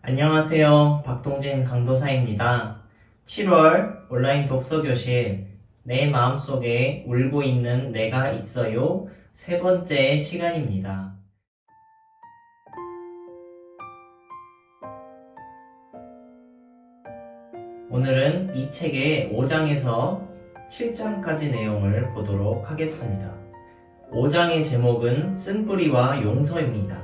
안녕하세요. 박동진 강도사입니다. 7월 온라인 독서교실 내 마음속에 울고 있는 내가 있어요. 세 번째 시간입니다. 오늘은 이 책의 5장에서 7장까지 내용을 보도록 하겠습니다. 5장의 제목은 쓴뿌리와 용서입니다.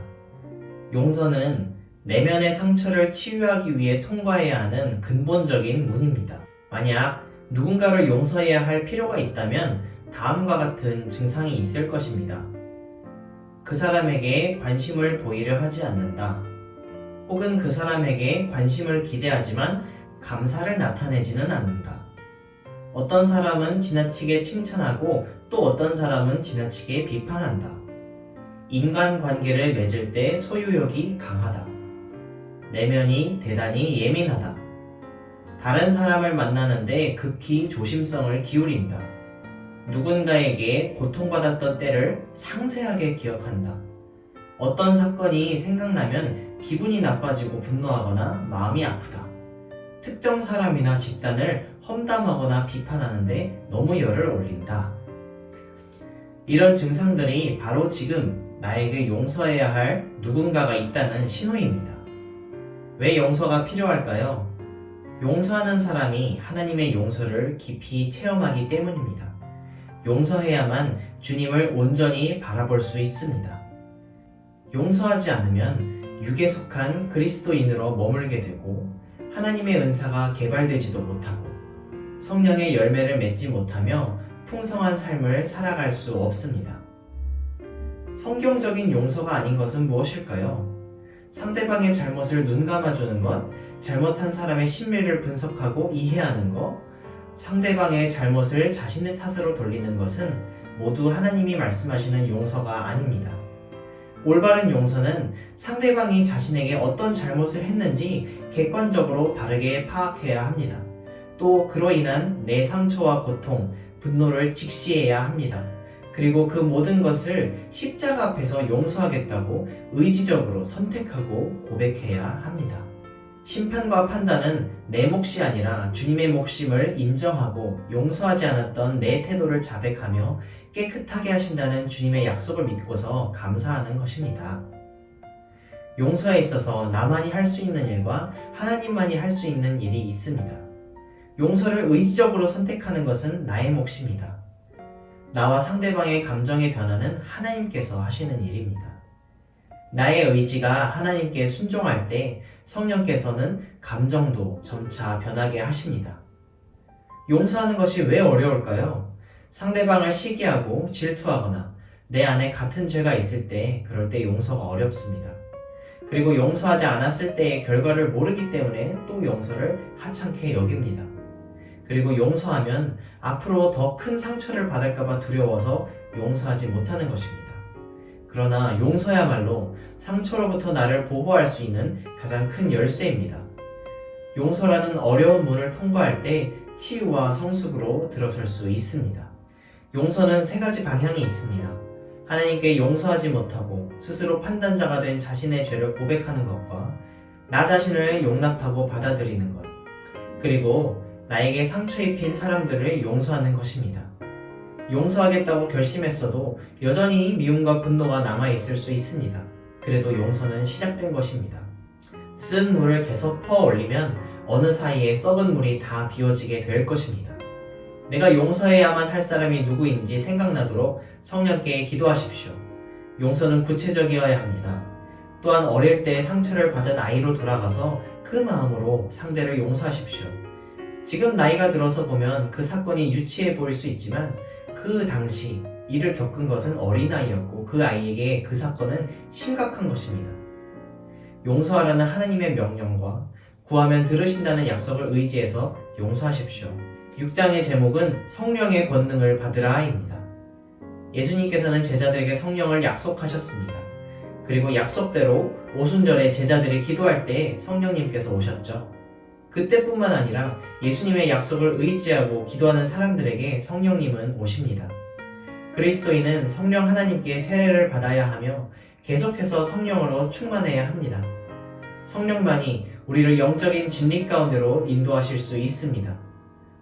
용서는 내면의 상처를 치유하기 위해 통과해야 하는 근본적인 문입니다. 만약 누군가를 용서해야 할 필요가 있다면 다음과 같은 증상이 있을 것입니다. 그 사람에게 관심을 보이려 하지 않는다. 혹은 그 사람에게 관심을 기대하지만 감사를 나타내지는 않는다. 어떤 사람은 지나치게 칭찬하고 또 어떤 사람은 지나치게 비판한다. 인간관계를 맺을 때 소유욕이 강하다. 내면이 대단히 예민하다. 다른 사람을 만나는데 극히 조심성을 기울인다. 누군가에게 고통받았던 때를 상세하게 기억한다. 어떤 사건이 생각나면 기분이 나빠지고 분노하거나 마음이 아프다. 특정 사람이나 집단을 험담하거나 비판하는데 너무 열을 올린다. 이런 증상들이 바로 지금 나에게 용서해야 할 누군가가 있다는 신호입니다. 왜 용서가 필요할까요? 용서하는 사람이 하나님의 용서를 깊이 체험하기 때문입니다. 용서해야만 주님을 온전히 바라볼 수 있습니다. 용서하지 않으면 육에 속한 그리스도인으로 머물게 되고 하나님의 은사가 개발되지도 못하고 성령의 열매를 맺지 못하며 풍성한 삶을 살아갈 수 없습니다. 성경적인 용서가 아닌 것은 무엇일까요? 상대방의 잘못을 눈감아주는 것, 잘못한 사람의 심리를 분석하고 이해하는 것, 상대방의 잘못을 자신의 탓으로 돌리는 것은 모두 하나님이 말씀하시는 용서가 아닙니다. 올바른 용서는 상대방이 자신에게 어떤 잘못을 했는지 객관적으로 바르게 파악해야 합니다. 또 그로 인한 내 상처와 고통, 분노를 직시해야 합니다. 그리고 그 모든 것을 십자가 앞에서 용서하겠다고 의지적으로 선택하고 고백해야 합니다. 심판과 판단은 내 몫이 아니라 주님의 몫임을 인정하고 용서하지 않았던 내 태도를 자백하며 깨끗하게 하신다는 주님의 약속을 믿고서 감사하는 것입니다. 용서에 있어서 나만이 할 수 있는 일과 하나님만이 할 수 있는 일이 있습니다. 용서를 의지적으로 선택하는 것은 나의 몫입니다. 나와 상대방의 감정의 변화는 하나님께서 하시는 일입니다. 나의 의지가 하나님께 순종할 때 성령께서는 감정도 점차 변하게 하십니다. 용서하는 것이 왜 어려울까요? 상대방을 시기하고 질투하거나 내 안에 같은 죄가 있을 때 그럴 때 용서가 어렵습니다. 그리고 용서하지 않았을 때의 결과를 모르기 때문에 또 용서를 하찮게 여깁니다. 그리고 용서하면 앞으로 더 큰 상처를 받을까봐 두려워서 용서하지 못하는 것입니다. 그러나 용서야말로 상처로부터 나를 보호할 수 있는 가장 큰 열쇠입니다. 용서라는 어려운 문을 통과할 때 치유와 성숙으로 들어설 수 있습니다. 용서는 세 가지 방향이 있습니다. 하나님께 용서하지 못하고 스스로 판단자가 된 자신의 죄를 고백하는 것과 나 자신을 용납하고 받아들이는 것, 그리고 나에게 상처 입힌 사람들을 용서하는 것입니다. 용서하겠다고 결심했어도 여전히 미움과 분노가 남아있을 수 있습니다. 그래도 용서는 시작된 것입니다. 쓴 물을 계속 퍼 올리면 어느 사이에 썩은 물이 다 비워지게 될 것입니다. 내가 용서해야만 할 사람이 누구인지 생각나도록 성령께 기도하십시오. 용서는 구체적이어야 합니다. 또한 어릴 때 상처를 받은 아이로 돌아가서 그 마음으로 상대를 용서하십시오. 지금 나이가 들어서 보면 그 사건이 유치해 보일 수 있지만 그 당시 이를 겪은 것은 어린아이였고 그 아이에게 그 사건은 심각한 것입니다. 용서하라는 하나님의 명령과 구하면 들으신다는 약속을 의지해서 용서하십시오. 6장의 제목은 성령의 권능을 받으라입니다. 예수님께서는 제자들에게 성령을 약속하셨습니다. 그리고 약속대로 오순절에 제자들이 기도할 때 성령님께서 오셨죠. 그때뿐만 아니라 예수님의 약속을 의지하고 기도하는 사람들에게 성령님은 오십니다. 그리스도인은 성령 하나님께 세례를 받아야 하며 계속해서 성령으로 충만해야 합니다. 성령만이 우리를 영적인 진리 가운데로 인도하실 수 있습니다.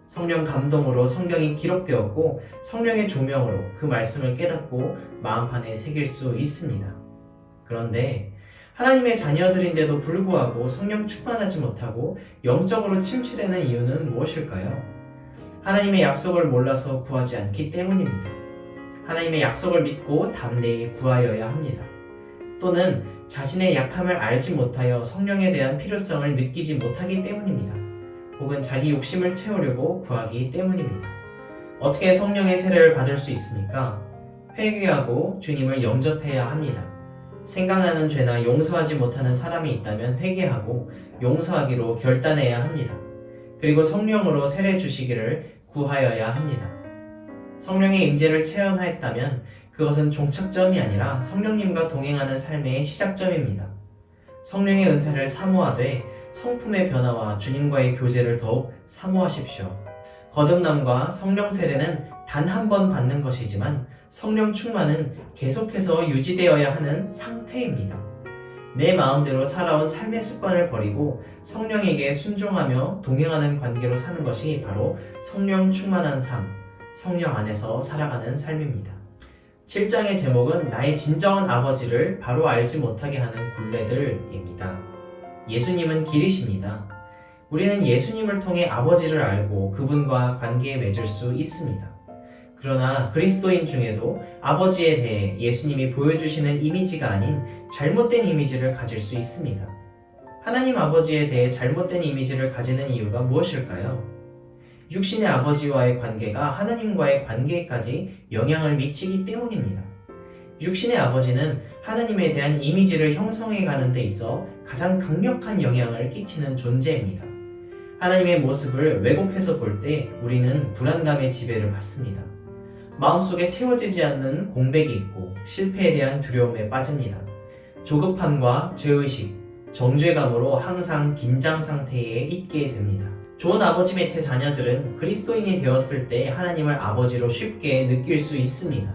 성령 감동으로 성경이 기록되었고 성령의 조명으로 그 말씀을 깨닫고 마음판에 새길 수 있습니다. 그런데 하나님의 자녀들인데도 불구하고 성령 충만하지 못하고 영적으로 침체되는 이유는 무엇일까요? 하나님의 약속을 몰라서 구하지 않기 때문입니다. 하나님의 약속을 믿고 담대히 구하여야 합니다. 또는 자신의 약함을 알지 못하여 성령에 대한 필요성을 느끼지 못하기 때문입니다. 혹은 자기 욕심을 채우려고 구하기 때문입니다. 어떻게 성령의 세례를 받을 수 있습니까? 회개하고 주님을 영접해야 합니다. 생각나는 죄나 용서하지 못하는 사람이 있다면 회개하고 용서하기로 결단해야 합니다. 그리고 성령으로 세례 주시기를 구하여야 합니다. 성령의 임재를 체험하였다면 그것은 종착점이 아니라 성령님과 동행하는 삶의 시작점입니다. 성령의 은사를 사모하되 성품의 변화와 주님과의 교제를 더욱 사모하십시오. 거듭남과 성령 세례는 단 한 번 받는 것이지만 성령 충만은 계속해서 유지되어야 하는 상태입니다. 내 마음대로 살아온 삶의 습관을 버리고 성령에게 순종하며 동행하는 관계로 사는 것이 바로 성령 충만한 삶, 성령 안에서 살아가는 삶입니다. 7장의 제목은 나의 진정한 아버지를 바로 알지 못하게 하는 굴레들입니다. 예수님은 길이십니다. 우리는 예수님을 통해 아버지를 알고 그분과 관계에 맺을 수 있습니다. 그러나 그리스도인 중에도 아버지에 대해 예수님이 보여주시는 이미지가 아닌 잘못된 이미지를 가질 수 있습니다. 하나님 아버지에 대해 잘못된 이미지를 가지는 이유가 무엇일까요? 육신의 아버지와의 관계가 하나님과의 관계까지 영향을 미치기 때문입니다. 육신의 아버지는 하나님에 대한 이미지를 형성해 가는 데 있어 가장 강력한 영향을 끼치는 존재입니다. 하나님의 모습을 왜곡해서 볼 때 우리는 불안감의 지배를 받습니다. 마음속에 채워지지 않는 공백이 있고 실패에 대한 두려움에 빠집니다. 조급함과 죄의식, 정죄감으로 항상 긴장 상태에 있게 됩니다. 좋은 아버지 밑의 자녀들은 그리스도인이 되었을 때 하나님을 아버지로 쉽게 느낄 수 있습니다.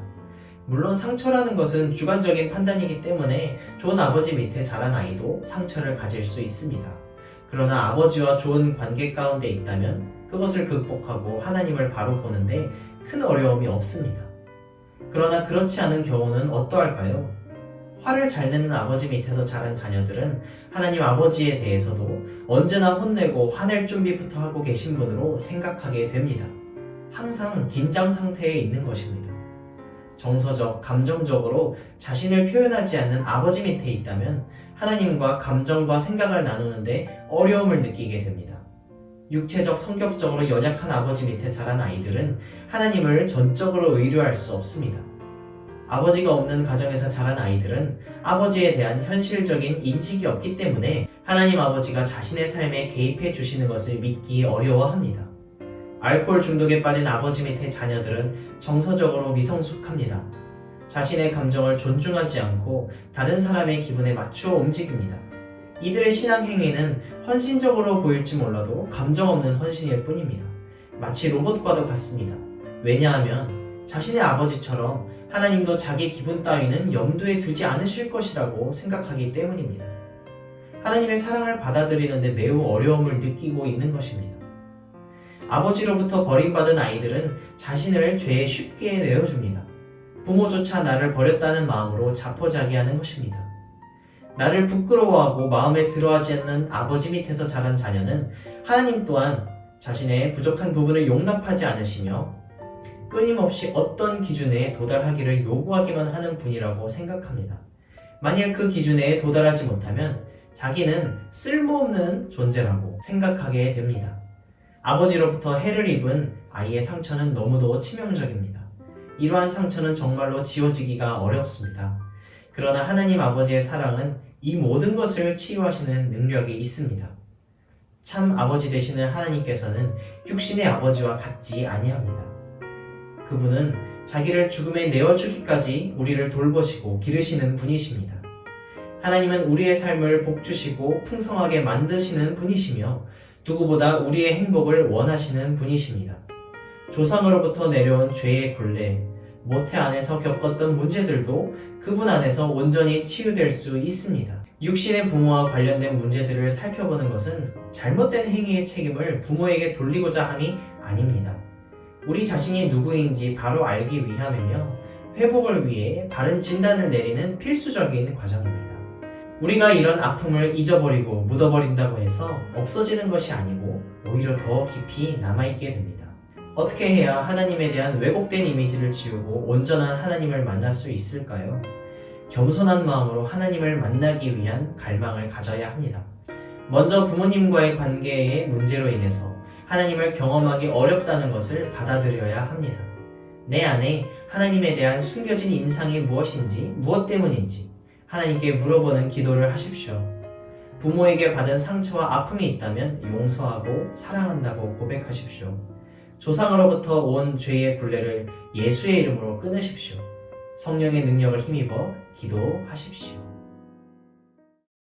물론 상처라는 것은 주관적인 판단이기 때문에 좋은 아버지 밑에 자란 아이도 상처를 가질 수 있습니다. 그러나 아버지와 좋은 관계 가운데 있다면 그것을 극복하고 하나님을 바로 보는데 큰 어려움이 없습니다. 그러나 그렇지 않은 경우는 어떠할까요? 화를 잘 내는 아버지 밑에서 자란 자녀들은 하나님 아버지에 대해서도 언제나 혼내고 화낼 준비부터 하고 계신 분으로 생각하게 됩니다. 항상 긴장 상태에 있는 것입니다. 정서적, 감정적으로 자신을 표현하지 않는 아버지 밑에 있다면 하나님과 감정과 생각을 나누는데 어려움을 느끼게 됩니다. 육체적, 성격적으로 연약한 아버지 밑에 자란 아이들은 하나님을 전적으로 의뢰할 수 없습니다. 아버지가 없는 가정에서 자란 아이들은 아버지에 대한 현실적인 인식이 없기 때문에 하나님 아버지가 자신의 삶에 개입해 주시는 것을 믿기 어려워합니다. 알코올 중독에 빠진 아버지 밑의 자녀들은 정서적으로 미성숙합니다. 자신의 감정을 존중하지 않고 다른 사람의 기분에 맞추어 움직입니다. 이들의 신앙 행위는 헌신적으로 보일지 몰라도 감정 없는 헌신일 뿐입니다. 마치 로봇과도 같습니다. 왜냐하면 자신의 아버지처럼 하나님도 자기 기분 따위는 염두에 두지 않으실 것이라고 생각하기 때문입니다. 하나님의 사랑을 받아들이는데 매우 어려움을 느끼고 있는 것입니다. 아버지로부터 버림받은 아이들은 자신을 죄에 쉽게 내어줍니다. 부모조차 나를 버렸다는 마음으로 자포자기하는 것입니다. 나를 부끄러워하고 마음에 들어하지 않는 아버지 밑에서 자란 자녀는 하나님 또한 자신의 부족한 부분을 용납하지 않으시며 끊임없이 어떤 기준에 도달하기를 요구하기만 하는 분이라고 생각합니다. 만일 그 기준에 도달하지 못하면 자기는 쓸모없는 존재라고 생각하게 됩니다. 아버지로부터 해를 입은 아이의 상처는 너무도 치명적입니다. 이러한 상처는 정말로 지워지기가 어렵습니다. 그러나 하나님 아버지의 사랑은 이 모든 것을 치유하시는 능력이 있습니다. 참 아버지 되시는 하나님께서는 육신의 아버지와 같지 아니합니다. 그분은 자기를 죽음에 내어주기까지 우리를 돌보시고 기르시는 분이십니다. 하나님은 우리의 삶을 복주시고 풍성하게 만드시는 분이시며 누구보다 우리의 행복을 원하시는 분이십니다. 조상으로부터 내려온 죄의 굴레, 모태 안에서 겪었던 문제들도 그분 안에서 온전히 치유될 수 있습니다. 육신의 부모와 관련된 문제들을 살펴보는 것은 잘못된 행위의 책임을 부모에게 돌리고자 함이 아닙니다. 우리 자신이 누구인지 바로 알기 위함이며 회복을 위해 바른 진단을 내리는 필수적인 과정입니다. 우리가 이런 아픔을 잊어버리고 묻어버린다고 해서 없어지는 것이 아니고 오히려 더 깊이 남아있게 됩니다. 어떻게 해야 하나님에 대한 왜곡된 이미지를 지우고 온전한 하나님을 만날 수 있을까요? 겸손한 마음으로 하나님을 만나기 위한 갈망을 가져야 합니다. 먼저 부모님과의 관계의 문제로 인해서 하나님을 경험하기 어렵다는 것을 받아들여야 합니다. 내 안에 하나님에 대한 숨겨진 인상이 무엇인지, 무엇 때문인지 하나님께 물어보는 기도를 하십시오. 부모에게 받은 상처와 아픔이 있다면 용서하고 사랑한다고 고백하십시오. 조상으로부터 온 죄의 굴레를 예수의 이름으로 끊으십시오. 성령의 능력을 힘입어 기도하십시오.